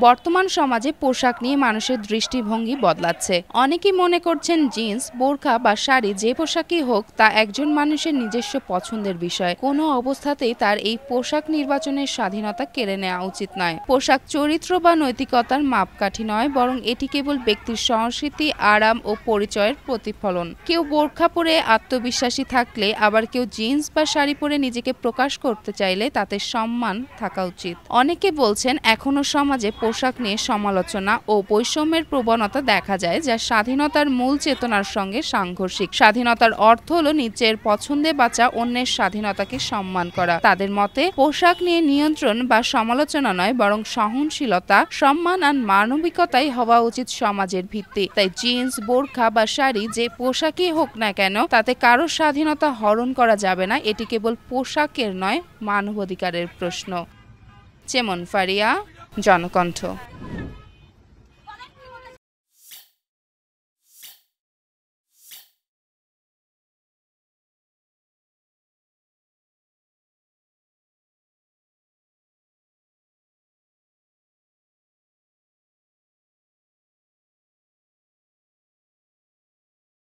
বর্তমান সমাজে পোশাক নিয়ে মানুষের দৃষ্টিভঙ্গি বদলাচ্ছে। অনেকেই মনে করছেন জিন্স, বোরকা বা শাড়ি যে পোশাকই হোক তা একজন মানুষের নিজস্ব পছন্দের বিষয়। কোনো অবস্থাতেই তার এই পোশাক নির্বাচনের স্বাধীনতা কেড়ে নেওয়া উচিত নয়। পোশাক চরিত্র বা নৈতিকতার মাপকাঠি নয়, বরং এটি কেবল ব্যক্তির সংস্কৃতি, আরাম ও পরিচয়ের প্রতিফলন। কেউ বোরকা পরে আত্মবিশ্বাসী থাকলে আবার কেউ জিন্স বা শাড়ি পরে নিজেকে প্রকাশ করতে চাইলে তাতে সম্মান থাকা উচিত। অনেকে বলছেন এখনো সমাজে পোশাক নিয়ে সমালোচনা ও বৈষম্যের প্রবণতা দেখা যায়, যা স্বাধীনতার মূল চেতনার সঙ্গে সাংঘর্ষিক। স্বাধীনতার অর্থ হলো নিজের পছন্দে বাঁচা, অন্যের স্বাধীনতাকে সম্মান করা। তাদের মতে পোশাক নিয়ে নিয়ন্ত্রণ বা সমালোচনা নয়, বরং সহনশীলতা, সম্মান আর মানবিকতাই হওয়া উচিত সমাজের ভিত্তি। তাই জিন্স, বোরকা বা শাড়ি যে পোশাকই হোক না কেন, তাতে কারো স্বাধীনতা হরণ করা যাবে না। এটি কেবল পোশাকের নয়, মানবাধিকারের প্রশ্ন। যেমন ফারিয়া, জনকণ্ঠ।